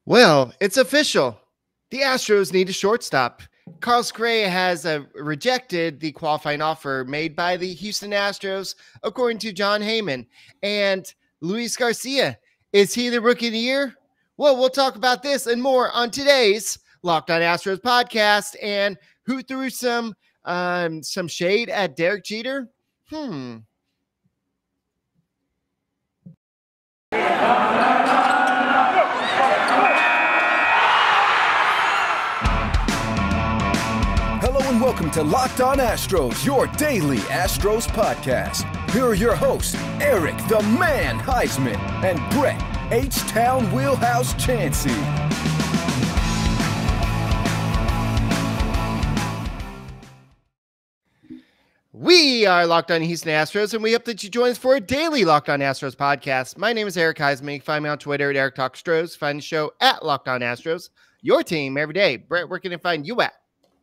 Well, it's official. The Astros need a shortstop. Carlos Correa has rejected the qualifying offer made by the Houston Astros, according to John Heyman. And Luis Garcia, is he the rookie of the year? Well, we'll talk about this and more on today's Locked On Astros podcast. And who threw some shade at Derek Jeter? Welcome to Locked On Astros, your daily Astros podcast. Here are your hosts, Eric the Man Huysman and Brett H-Town Wheelhouse Chancey. We are Locked On Houston Astros, and we hope that you join us for a daily Locked On Astros podcast. My name is Eric Huysman. You can find me on Twitter at Eric Talk Astros. Find the show at Locked On Astros, your team every day. Brett, where can they find you at?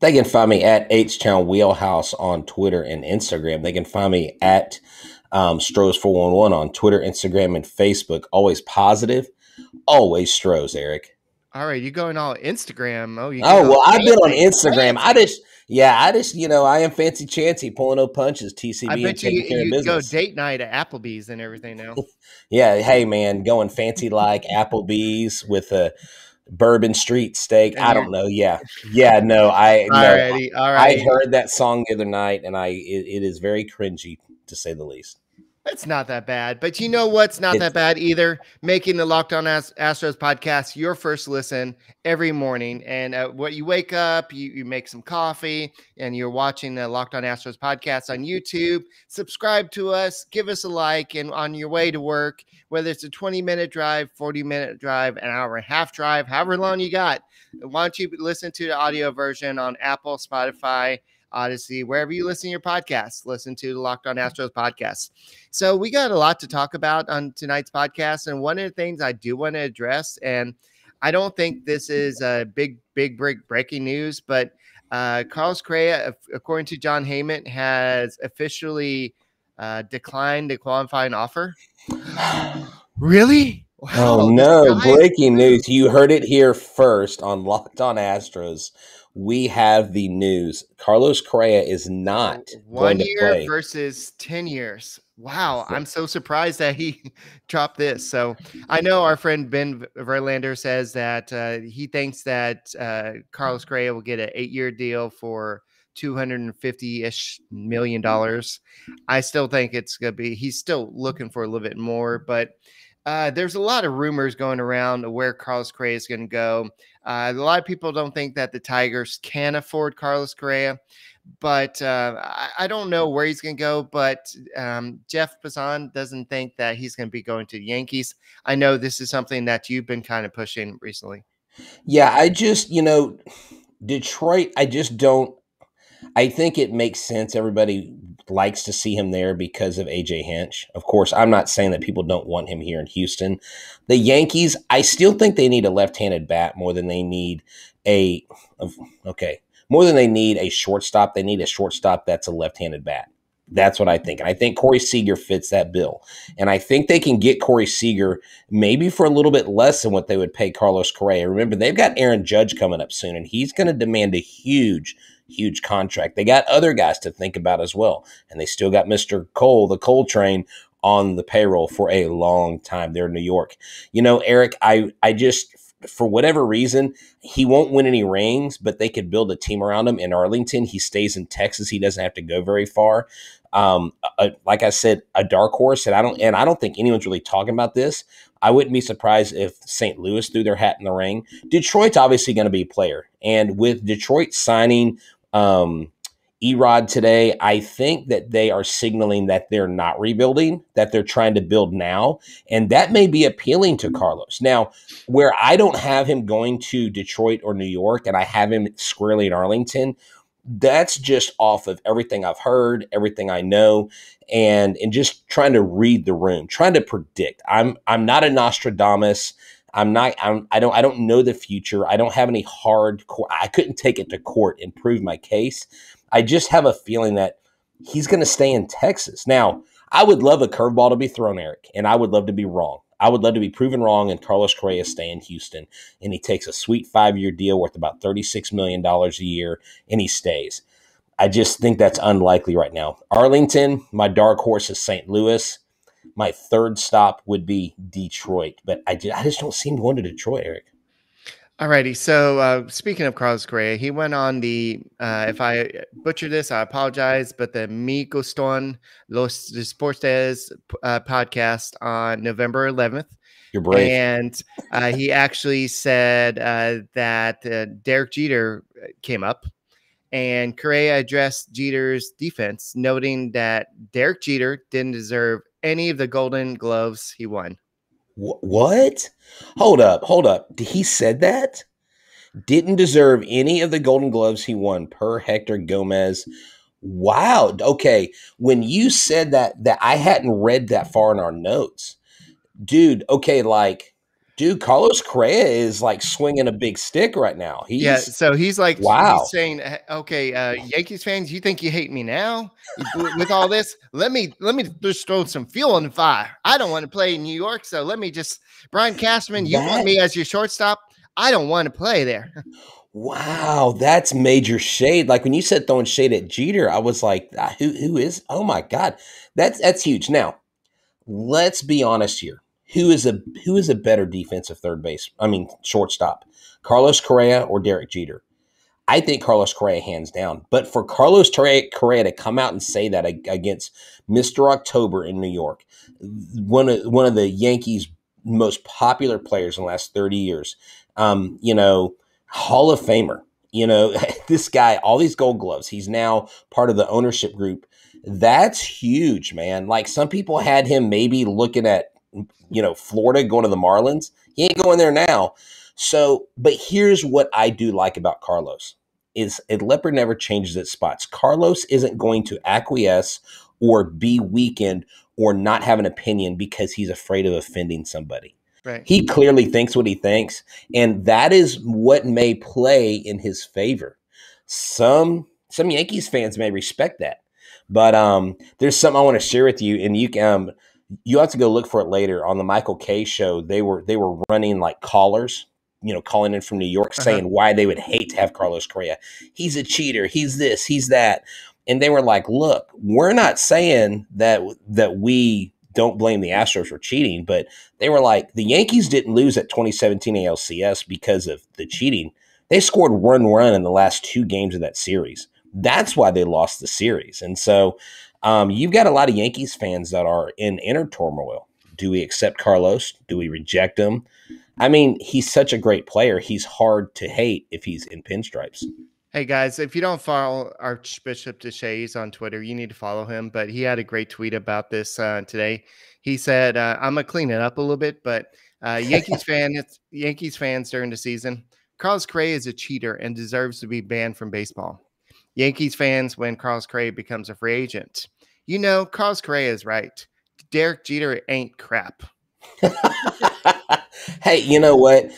They can find me at H-Town Wheelhouse on Twitter and Instagram. They can find me at Stros411 on Twitter, Instagram, and Facebook. Always positive, always Stros, Eric. All right, you're going all Instagram. I've been on Instagram. I am Fancy Chancey pulling no punches, TCB, I bet and taking care of business. Go date night at Applebee's and everything now. Yeah, hey, man, going fancy like Applebee's with a Bourbon Street steak. I don't know. Yeah. No. I heard that song the other night, and it is very cringy to say the least. It's not that bad, but you know what's not that bad either? Making the Locked On Astros podcast your first listen every morning. And what you wake up, you make some coffee, and you're watching the Locked On Astros podcast on YouTube. Subscribe to us, give us a like, and on your way to work, whether it's a 20-minute drive, 40-minute drive, an hour and a half drive, however long you got, why don't you listen to the audio version on Apple, Spotify, Odyssey, wherever you listen to your podcasts, listen to the Locked On Astros podcast. So we got a lot to talk about on tonight's podcast. And one of the things I do want to address, and I don't think this is a big breaking news, but Carlos Correa, according to John Heyman, has officially declined the qualifying offer. Really? Wow, oh, no. Breaking news. You heard it here first on Locked On Astros. We have the news. Carlos Correa is not going to play. 1 year versus 10 years. Wow. I'm so surprised that he dropped this. So I know our friend Ben Verlander says that he thinks that Carlos Correa will get an 8-year deal for $250-ish million. I still think it's going to be, he's still looking for a little bit more, but there's a lot of rumors going around where Carlos Correa is going to go. A lot of people don't think that the Tigers can afford Carlos Correa, but I don't know where he's going to go. But Jeff Passan doesn't think that he's going to be going to the Yankees. I know this is something that you've been kind of pushing recently. Yeah, Detroit, I think it makes sense. Everybody likes to see him there because of AJ Hinch. Of course, I'm not saying that people don't want him here in Houston. The Yankees, I still think they need a left-handed bat more than they need a shortstop. They need a shortstop that's a left-handed bat. That's what I think. And I think Corey Seager fits that bill. And I think they can get Corey Seager maybe for a little bit less than what they would pay Carlos Correa. Remember, they've got Aaron Judge coming up soon, and he's going to demand a huge contract. They got other guys to think about as well. And they still got Mr. Cole, the Cole train, on the payroll for a long time there in New York. Eric, I just, for whatever reason, he won't win any rings, but they could build a team around him in Arlington. He stays in Texas. He doesn't have to go very far. Like I said, a dark horse, and I don't think anyone's really talking about this. I wouldn't be surprised if St. Louis threw their hat in the ring. Detroit's obviously going to be a player, and with Detroit signing Erod today, I think that they are signaling that they're not rebuilding, that they're trying to build now, and that may be appealing to Carlos. Now, where I don't have him going to Detroit or New York, and I have him squarely in Arlington, that's just off of everything I've heard, everything I know, and just trying to read the room, trying to predict. I'm not a Nostradamus. I don't know the future. I don't have any I couldn't take it to court and prove my case. I just have a feeling that he's going to stay in Texas. Now, I would love a curveball to be thrown, Eric, and I would love to be wrong. I would love to be proven wrong and Carlos Correa stay in Houston, and he takes a sweet 5-year deal worth about $36 million a year, and he stays. I just think that's unlikely right now. Arlington, my dark horse is St. Louis. My third stop would be Detroit, but I just don't see him going to Detroit, Eric. Alrighty. So speaking of Carlos Correa, he went on the, if I butcher this, I apologize, but the Mi Guston Los Deportes podcast on November 11th. You're brave. And he actually said that Derek Jeter came up, and Correa addressed Jeter's defense, noting that Derek Jeter didn't deserve any of the Golden Gloves he won. What? Hold up. He said that? Didn't deserve any of the Golden Gloves he won per Hector Gomez. Wow. Okay. When you said that I hadn't read that far in our notes. Dude, okay, Carlos Correa is like swinging a big stick right now. So he's like, wow. He's saying, okay, Yankees fans, you think you hate me now with all this? Let me just throw some fuel on the fire. I don't want to play in New York, so let me just, Brian Cashman, you want me as your shortstop? I don't want to play there. Wow, that's major shade. Like when you said throwing shade at Jeter, I was like, who is? Oh my God, that's huge. Now, let's be honest here. Who is a better defensive shortstop? Carlos Correa or Derek Jeter? I think Carlos Correa hands down. But for Carlos Correa to come out and say that against Mr. October in New York, one of the Yankees' most popular players in the last 30 years, Hall of Famer, this guy, all these Gold Gloves, he's now part of the ownership group. That's huge, man. Like some people had him maybe looking at, Florida going to the Marlins. He ain't going there now. So, but here's what I do like about Carlos is a leopard never changes its spots. Carlos isn't going to acquiesce or be weakened or not have an opinion because he's afraid of offending somebody. Right. He clearly thinks what he thinks, and that is what may play in his favor. Some Yankees fans may respect that, but there's something I want to share with you, and you have to go look for it later on the Michael Kay show. They were running like callers, calling in from New York saying why they would hate to have Carlos Correa. He's a cheater. He's this, he's that. And they were like, look, we're not saying that we don't blame the Astros for cheating, but they were like, the Yankees didn't lose at 2017 ALCS because of the cheating. They scored 1 run in the last 2 games of that series. That's why they lost the series. And so you've got a lot of Yankees fans that are in inner turmoil. Do we accept Carlos? Do we reject him? I mean, he's such a great player. He's hard to hate if he's in pinstripes. Hey, guys, if you don't follow Archbishop Duchess on Twitter, you need to follow him. But he had a great tweet about this today. He said, I'm going to clean it up a little bit, but Yankees fans during the season, Carlos Correa is a cheater and deserves to be banned from baseball. Yankees fans when Carlos Correa becomes a free agent. Carlos Correa is right. Derek Jeter ain't crap. Hey, you know what?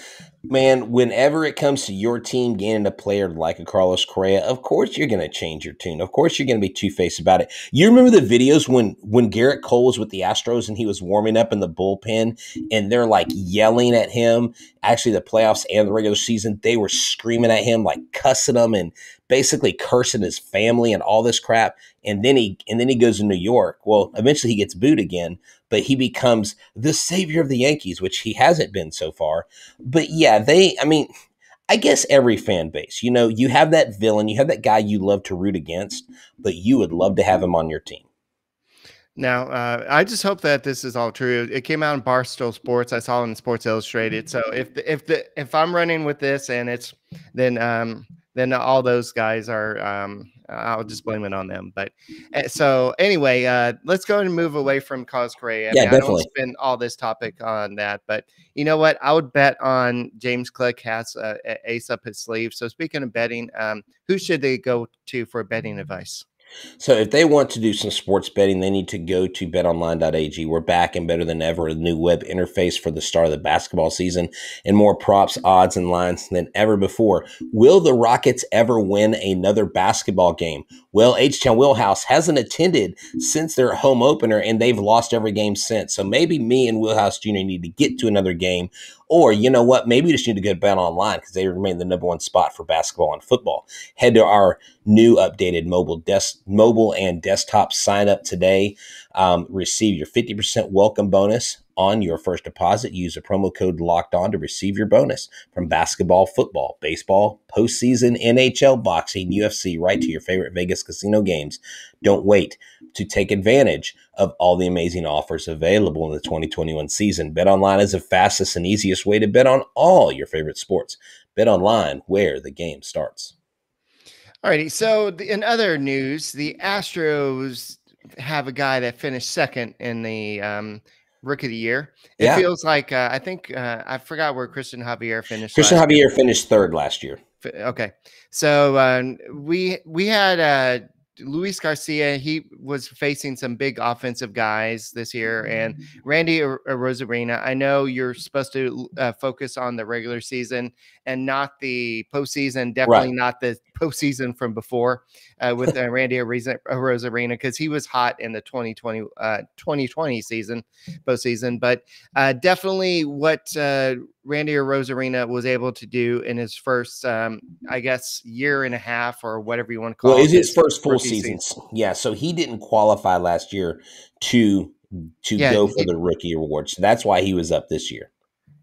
Man, whenever it comes to your team gaining a player like a Carlos Correa, of course you're going to change your tune. Of course you're going to be two-faced about it. You remember the videos when Garrett Cole was with the Astros and he was warming up in the bullpen and they're like yelling at him. Actually, the playoffs and the regular season, they were screaming at him, like cussing him and basically cursing his family and all this crap. And then he goes to New York. Well, eventually he gets booed again, but he becomes the savior of the Yankees, which he hasn't been so far. But yeah, I guess every fan base, you have that villain, you have that guy you love to root against, but you would love to have him on your team. Now, I just hope that this is all true. It came out in Barstool Sports. I saw it in Sports Illustrated. So if I'm running with this and it's then all those guys are I'll just blame it on them. But so anyway, let's go and move away from Carlos Correa. Yeah, definitely. I don't want to spend all this topic on that, but you know what? I would bet on James Click has ace up his sleeve. So speaking of betting, who should they go to for betting advice? So if they want to do some sports betting, they need to go to betonline.ag. We're back and better than ever. A new web interface for the start of the basketball season and more props, odds, and lines than ever before. Will the Rockets ever win another basketball game? Well, H-Town Wheelhouse hasn't attended since their home opener, and they've lost every game since. So maybe me and Wheelhouse Jr. need to get to another game. Or, you know what, maybe we just need to go to Bet Online because they remain the number one spot for basketball and football. Head to our new updated mobile and desktop sign up today. Receive your 50% welcome bonus on your first deposit. Use the promo code Locked On to receive your bonus from basketball, football, baseball, postseason, NHL, boxing, UFC, right to your favorite Vegas casino games. Don't wait to take advantage of all the amazing offers available in the 2021 season. BetOnline is the fastest and easiest way to bet on all your favorite sports. BetOnline, where the game starts. Alrighty, so in other news, the Astros have a guy that finished second in the Rookie of the Year. It feels like I think I forgot where Christian Javier finished. Christian Javier finished third last year. Okay, so we had Luis Garcia. He was facing some big offensive guys this year, and Randy Rosarina. I know you're supposed to focus on the regular season and not the postseason. Definitely not the postseason from before with Randy Rosarina, because he was hot in the 2020 season postseason. But definitely what Randy Rosarina was able to do in his first, I guess, year and a half or whatever you want to call it. Well, it's his first full season. Yeah, so he didn't qualify last year to go for the rookie award. So that's why he was up this year.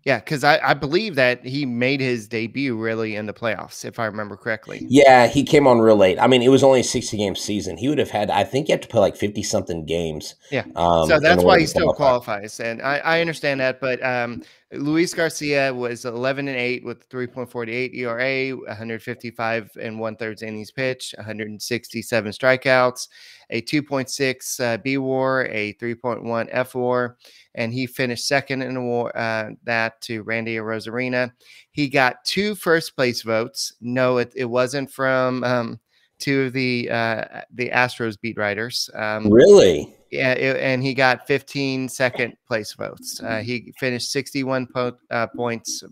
Yeah, because I believe that he made his debut really in the playoffs, if I remember correctly. Yeah, he came on real late. I mean, it was only a 60-game season. He would have had, I think you have to play like 50-something games. Yeah, so that's why he still qualifies. And I understand that, but Luis Garcia was 11-8 with 3.48 ERA, 155 1/3 innings pitched, 167 strikeouts, a 2.6 B WAR, a 3.1 F WAR, and he finished second in that to Randy Rosarina. He got 2 first place votes. No, it wasn't from two of the Astros beat writers. Really? Yeah, and he got 15 second place votes. He finished 61 points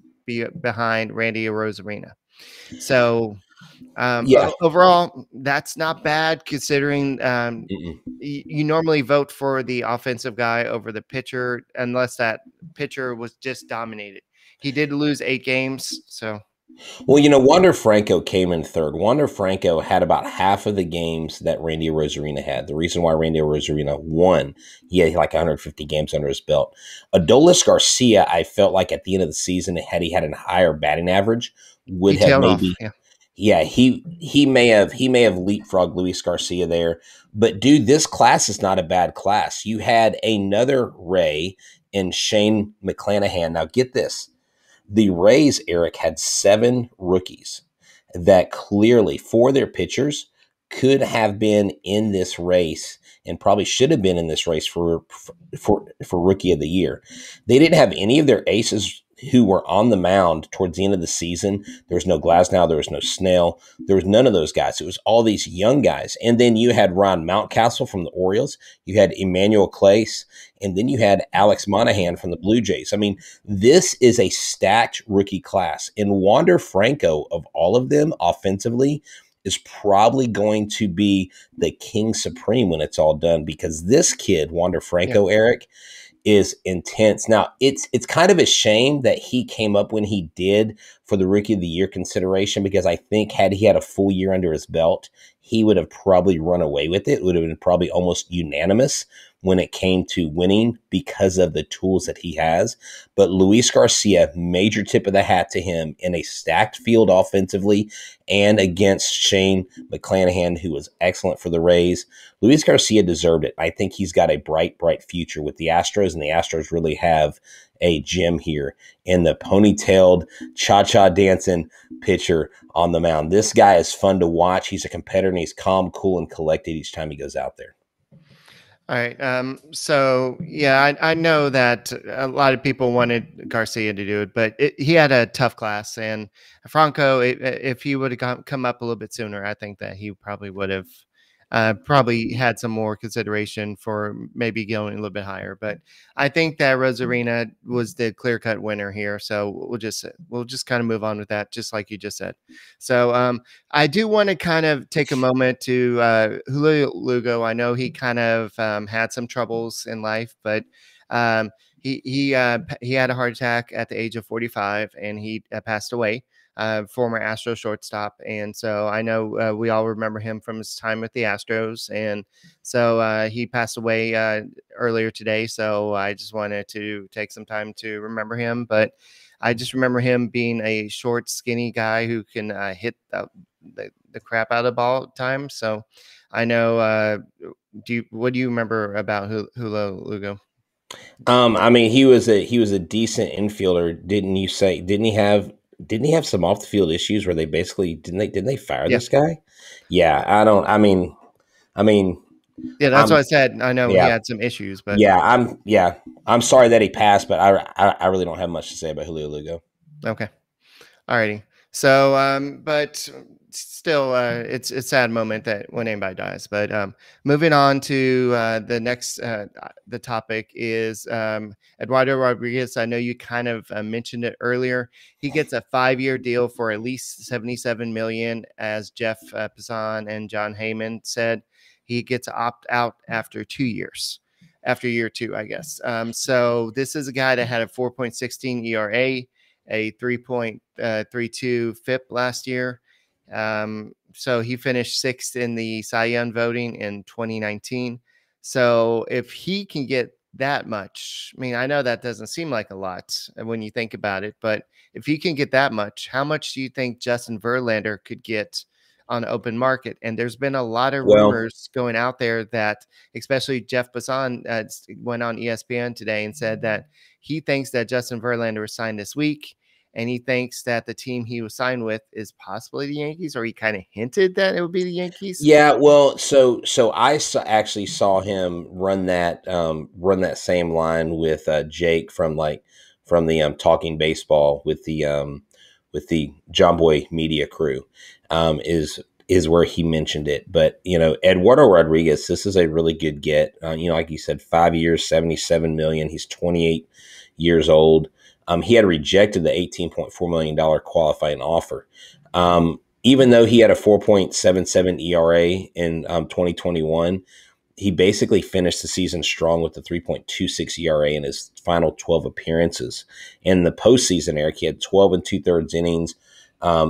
behind Randy Rosarina. So overall, that's not bad considering you normally vote for the offensive guy over the pitcher unless that pitcher was just dominated. He did lose 8 games, so. Well, you know, Wander Franco came in third. Wander Franco had about half of the games that Randy Rosarina had. The reason why Randy Rosarina won, he had like 150 games under his belt. Adolis Garcia, I felt like at the end of the season, had he had a higher batting average, would have maybe. Yeah, he may have leapfrogged Luis Garcia there. But dude, this class is not a bad class. You had another Ray in Shane McClanahan. Now get this. The Rays, Eric, had 7 rookies that clearly, for their pitchers, could have been in this race and probably should have been in this race for Rookie of the Year. They didn't have any of their aces who were on the mound towards the end of the season. There was no Glasnow, there was no Snell, there was none of those guys. It was all these young guys. And then you had Ron Mountcastle from the Orioles, you had Emmanuel Clace, and then you had Alex Monahan from the Blue Jays. I mean, this is a stacked rookie class. And Wander Franco, of all of them offensively, is probably going to be the king supreme when it's all done, because this kid, Wander Franco, Eric, is intense. Now, it's kind of a shame that he came up when he did for the Rookie of the Year consideration, because I think had he had a full year under his belt, he would have probably run away with it. It would have been probably almost unanimous when it came to winning because of the tools that he has. But Luis Garcia, major tip of the hat to him in a stacked field offensively and against Shane McClanahan, who was excellent for the Rays. Luis Garcia deserved it. I think he's got a bright, bright future with the Astros, and the Astros really have a gem here in the ponytailed, cha-cha dancing pitcher on the mound. This guy is fun to watch. He's a competitor, and he's calm, cool, and collected each time he goes out there. All right. So yeah, I know that a lot of people wanted Garcia to do it, but he had a tough class, and Franco, if he would have come up a little bit sooner, I think that he probably would have probably had some more consideration for maybe going a little bit higher. But I think that Rosarina was the clear-cut winner here. So we'll just kind of move on with that, just like you just said. So I do want to kind of take a moment to Julio Lugo. I know he kind of had some troubles in life, but he had a heart attack at the age of 45, and he passed away. Former Astro shortstop, and so I know we all remember him from his time with the Astros, and so he passed away earlier today. So I just wanted to take some time to remember him, but I just remember him being a short, skinny guy who can hit the crap out of the ball at times. So I know. What do you remember about Julio Lugo? I mean, he was a decent infielder. Didn't you say? Didn't he have some off the field issues where they basically didn't they fire this guy? Yeah, I mean, yeah, that's what I said. I know he yeah, had some issues, but I'm sorry that he passed, but I really don't have much to say about Julio Lugo. Okay. Alrighty. So, but still, it's a sad moment that when anybody dies. But moving on to the next, the topic is Eduardo Rodriguez. I know you kind of mentioned it earlier. He gets a 5-year deal for at least $77 million, as Jeff Passan and John Heyman said. He gets to opt out after 2 years. After year 2, I guess. So this is a guy that had a 4.16 ERA. A 3.32 FIP last year. So he finished 6th in the Cy Young voting in 2019. So if he can get that much, I mean, I know that doesn't seem like a lot when you think about it, but if he can get that much, how much do you think Justin Verlander could get on open market? And there's been a lot of rumors going out there that, especially Jeff Passan went on ESPN today and said that he thinks that Justin Verlander was signed this week, and he thinks that the team he was signed with is possibly the Yankees, or he kind of hinted that it would be the Yankees. Yeah, well, so I actually saw him run that same line with Jake from the Talking Baseball with the John Boy Media crew, is where he mentioned it. But Eduardo Rodriguez, this is a really good get. Like you said, 5 years, $77 million. He's 28 years old. He had rejected the $18.4 million qualifying offer. Even though he had a 4.77 ERA in 2021, he basically finished the season strong with a 3.26 ERA in his final 12 appearances. In the postseason, Eric, he had 12 2/3 innings,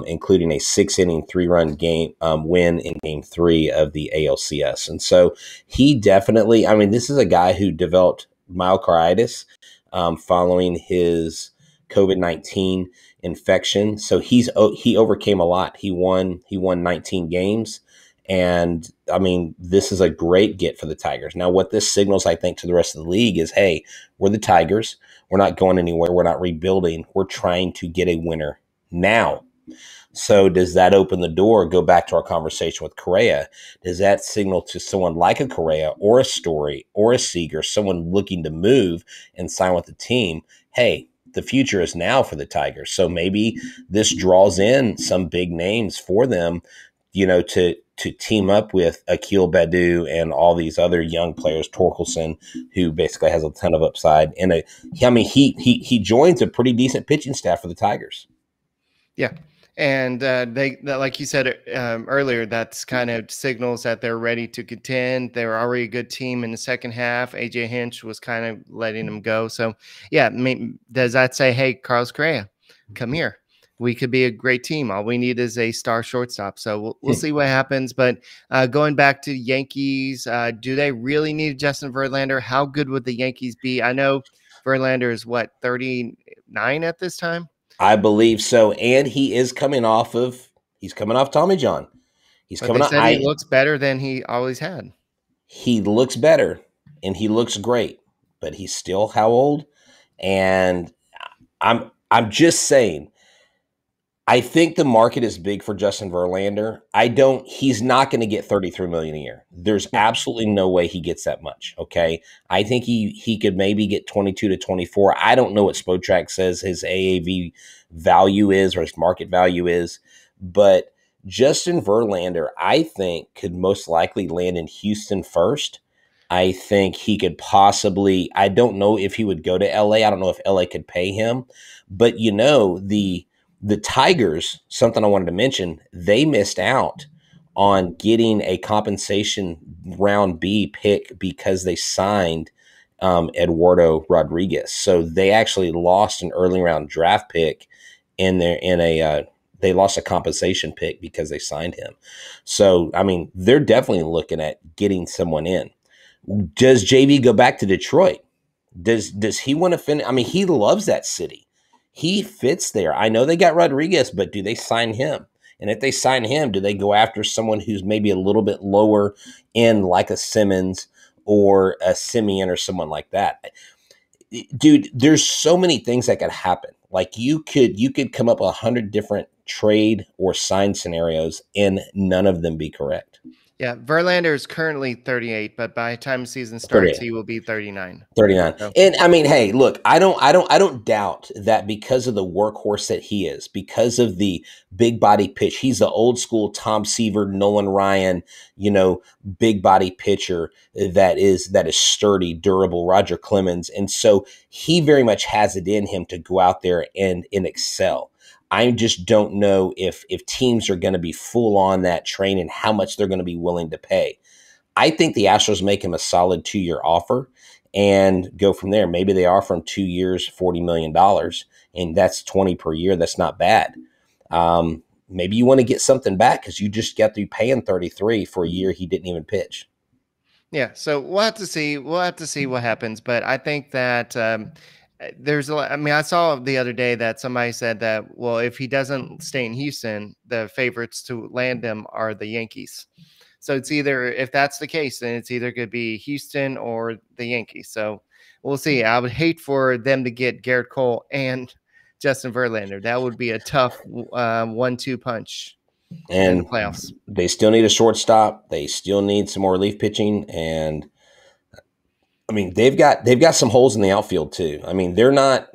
including a 6-inning, 3-run game win in Game 3 of the ALCS. And so he definitely, this is a guy who developed myocarditis following his COVID-19 infection. So he overcame a lot. He won 19 games. And this is a great get for the Tigers. Now, what this signals, I think, to the rest of the league is, hey, we're the Tigers. We're not going anywhere. We're not rebuilding. We're trying to get a winner now. So does that open the door? Go back to our conversation with Correa. Does that signal to someone like a Correa or a Story or a Seager, someone looking to move and sign with the team? Hey, the future is now for the Tigers. So maybe this draws in some big names for them, to team up with Akil Baddoo and all these other young players, Torkelson, who basically has a ton of upside. And he joins a pretty decent pitching staff for the Tigers. Yeah. And like you said earlier, that's kind of signals that they're ready to contend. They were already a good team in the second half. AJ Hinch was kind of letting them go. So, yeah, does that say, hey, Carlos Correa, come here? We could be a great team. All we need is a star shortstop. So we'll see what happens. But going back to Yankees, do they really need Justin Verlander? How good would the Yankees be? I know Verlander is, 39 at this time? I believe so, and he's coming off Tommy John. He looks better than he always had. He looks better, and he looks great, but he's still how old? And I'm just saying, I think the market is big for Justin Verlander. He's not going to get $33 million a year. There's absolutely no way he gets that much. Okay. I think he could maybe get 22 to 24. I don't know what Spotrac says his AAV value is or his market value is, but Justin Verlander, I think, could most likely land in Houston first. I think he could possibly, I don't know if he would go to LA. I don't know if LA could pay him. But the Tigers, something I wanted to mention, they missed out on getting a compensation round B pick because they signed Eduardo Rodriguez. So they actually lost an early round draft pick they lost a compensation pick because they signed him. So, I mean, they're definitely looking at getting someone in. Does JV go back to Detroit? Does he want to finish? I mean, he loves that city. He fits there. I know they got Rodriguez, but do they sign him? And if they sign him, do they go after someone who's maybe a little bit lower in, like a Simmons or a Simeon or someone like that? Dude, there's so many things that could happen. Like you could come up with 100 different trade or sign scenarios and none of them be correct. Yeah, Verlander is currently 38, but by the time the season starts, 38. he will be 39. 39. So. And I mean, hey, look, I don't doubt that because of the workhorse that he is, because of the big body pitch, he's the old school Tom Seaver, Nolan Ryan, big body pitcher that is sturdy, durable, Roger Clemens. And so he very much has it in him to go out there and excel. I just don't know if teams are going to be full on that train and how much they're going to be willing to pay. I think the Astros make him a solid 2-year offer and go from there. Maybe they offer him 2 years, $40 million, and that's 20 per year. That's not bad. Maybe you want to get something back because you just got through paying 33 for a year he didn't even pitch. Yeah, so we'll have to see. We'll have to see what happens. But I think that there's a lot. I mean, I saw the other day that somebody said that, well, if he doesn't stay in Houston, the favorites to land him are the Yankees. So it's either, if that's the case, then it's either going to be Houston or the Yankees. So we'll see. I would hate for them to get Garrett Cole and Justin Verlander. That would be a tough 1-2 punch in the And playoffs. they still need a shortstop. They still need some more relief pitching. And I mean, they've got some holes in the outfield too. I mean, they're not.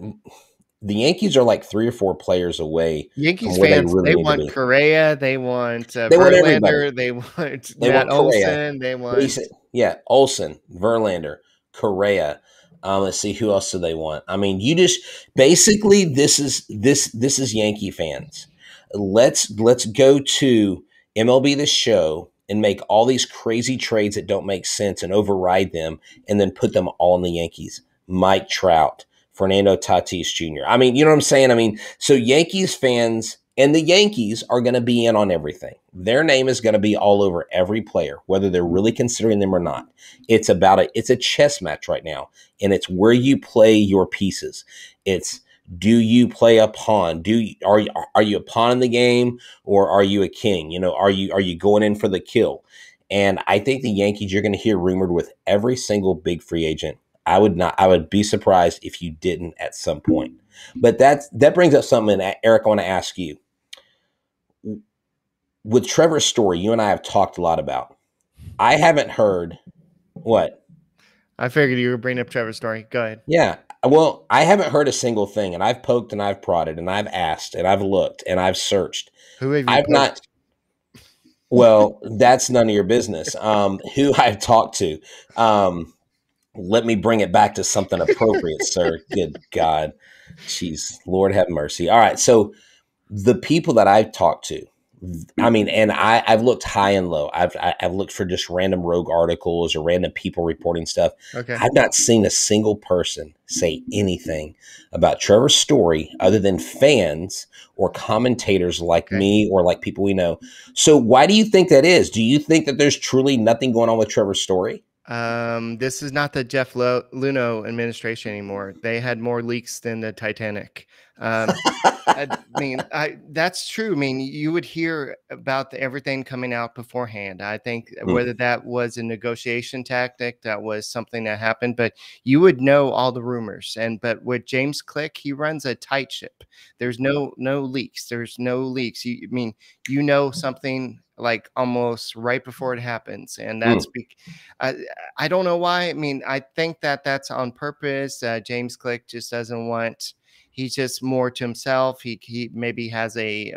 The Yankees are like 3 or 4 players away. Yankees from where fans, they they really want Correa, they want They want everybody. Verlander, they want They Matt want Correa. Olson, they want Olson, Verlander, Correa. Let's see, who else do they want? I mean, you just basically this is Yankee fans. Let's go to MLB The Show and make all these crazy trades that don't make sense and override them, and then put them all in the Yankees. Mike Trout, Fernando Tatis Jr. I mean, you know what I'm saying? I mean, so Yankees fans and the Yankees are going to be in on everything. Their name is going to be all over every player, whether they're really considering them or not. It's a chess match right now, and it's where you play your pieces. It's, do you play a pawn? Are you a pawn in the game, or are you a king? Are you going in for the kill? And I think the Yankees, you're going to hear rumored with every single big free agent. I would be surprised if you didn't at some point. But that brings up something, Eric, I want to ask you. With Trevor Story, you and I have talked a lot about. I haven't heard what? I figured you were bringing up Trevor Story. Go ahead. Yeah. Well, I haven't heard a single thing, and I've poked and I've prodded and I've asked and I've looked and I've searched. Who have you I've poked? not. Well, that's none of your business. Who I've talked to. Let me bring it back to something appropriate, sir. Good God. Jeez, Lord have mercy. All right. So the people that I've talked to, I mean, and I've looked high and low. I've looked for just random rogue articles or random people reporting stuff. Okay. I've not seen a single person say anything about Trevor Story other than fans or commentators like me or like people we know. So why do you think that is? Do you think that there's truly nothing going on with Trevor Story? This is not the Jeff Luno administration anymore. They had more leaks than the Titanic. I mean, that's true. I mean, you would hear about everything coming out beforehand. I think whether that was a negotiation tactic, that was something that happened, but you would know all the rumors. But with James Click, he runs a tight ship. There's no leaks. There's no leaks. You know something like almost right before it happens, and that's I don't know why. I mean, I think that's on purpose. James Click just doesn't want He's just more to himself. He maybe has a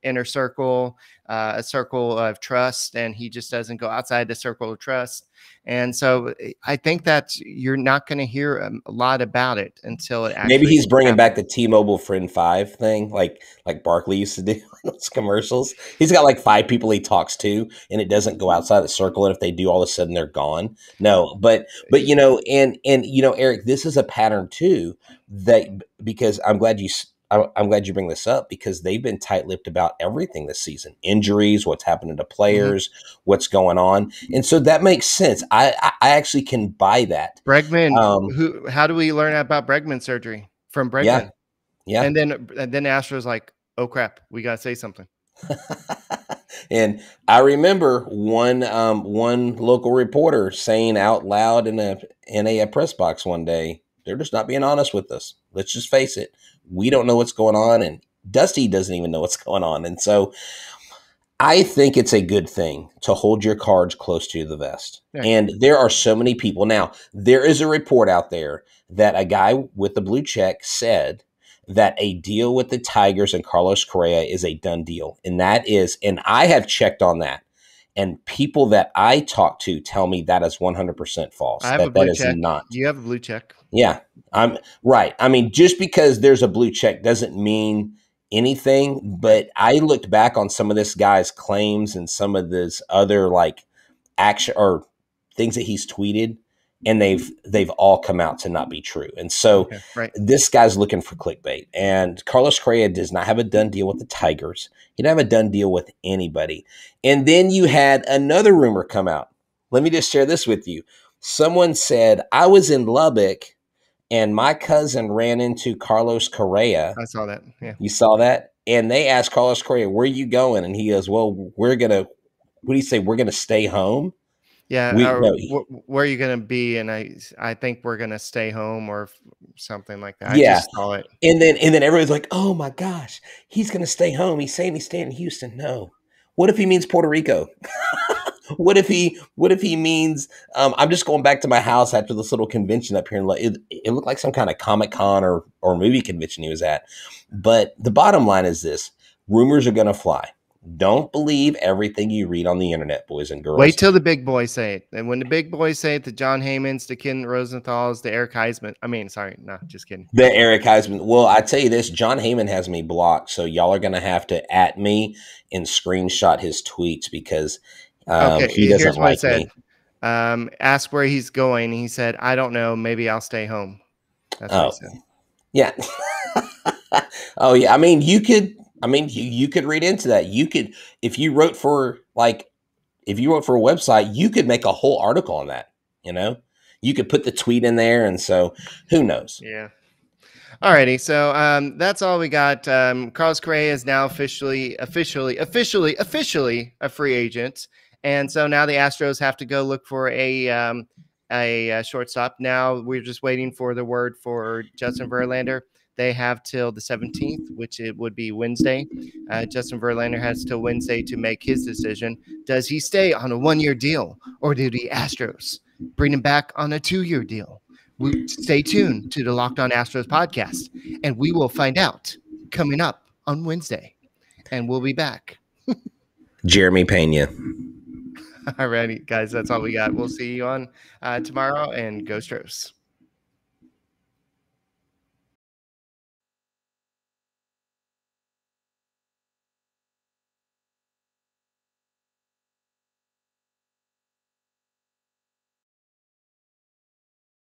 inner circle, a circle of trust, and he just doesn't go outside the circle of trust. And so I think that you're not going to hear a lot about it until it actually Maybe he's bringing back happens. the T-Mobile Friend 5 thing, like Barkley used to do in those commercials. He's got like 5 people he talks to, and it doesn't go outside the circle. And if they do, all of a sudden they're gone. No, but and Eric, this is a pattern too. Because I'm glad you bring this up, because they've been tight-lipped about everything this season: injuries, what's happening to players, what's going on, and so that makes sense. I actually can buy that. Bregman, how do we learn about Bregman surgery from Bregman? Yeah. And then Astros like, oh crap, we got to say something. And I remember one local reporter saying out loud in a press box one day, they're just not being honest with us. Let's just face it. We don't know what's going on, and Dusty doesn't even know what's going on. And so I think it's a good thing to hold your cards close to the vest. Yeah. And there are so many people. Now, there is a report out there that a guy with the blue check said that a deal with the Tigers and Carlos Correa is a done deal. And I have checked on that. And people that I talk to tell me that is 100% false. I have a blue check. Not. You have a blue check. Yeah, I'm right. I mean, just because there's a blue check doesn't mean anything. But I looked back on some of this guy's claims and some of this other like action or things that he's tweeted, and they've all come out to not be true. And so This guy's looking for clickbait. And Carlos Correa does not have a done deal with the Tigers. He didn't have a done deal with anybody. And then you had another rumor come out. Let me just share this with you. Someone said, I was in Lubbock and my cousin ran into Carlos Correa. I saw that. Yeah. You saw that? And they asked Carlos Correa, where are you going? And he goes, well, what do you say? We're going to stay home? Yeah. Where are you going to be? And I think we're going to stay home or something like that. Yeah. I just saw it. And then everybody's like, oh my gosh, he's going to stay home. He's saying he's staying in Houston. No. What if he means Puerto Rico? What if he means I'm just going back to my house after this little convention up here, and it looked like some kind of Comic-Con or movie convention he was at. But the bottom line is this: rumors are going to fly. Don't believe everything you read on the internet, boys and girls. Wait till the big boys say it. And when the big boys say it, the John Heymans, the Ken Rosenthal's, the Eric Huysman. I mean, sorry, no, just kidding. The Eric Huysman. Well, I tell you this, John Heyman has me blocked, so y'all are going to have to @ me and screenshot his tweets because he doesn't like me. Ask where he's going. He said, I don't know. Maybe I'll stay home. That's what he said. Yeah. Oh, yeah. I mean, you could read into that. You could, if you wrote for a website, you could make a whole article on that. You could put the tweet in there. And so who knows? Yeah. All righty. So that's all we got. Carlos Correa is now officially a free agent. And so now the Astros have to go look for a shortstop. Now we're just waiting for the word for Justin Verlander. They have till the 17th, which it would be Wednesday. Justin Verlander has till Wednesday to make his decision. Does he stay on a 1-year deal, or do the Astros bring him back on a 2-year deal? Stay tuned to the Locked On Astros podcast, and we will find out coming up on Wednesday. And we'll be back. Jeremy Pena. All righty, guys. That's all we got. We'll see you on tomorrow, and go Astros.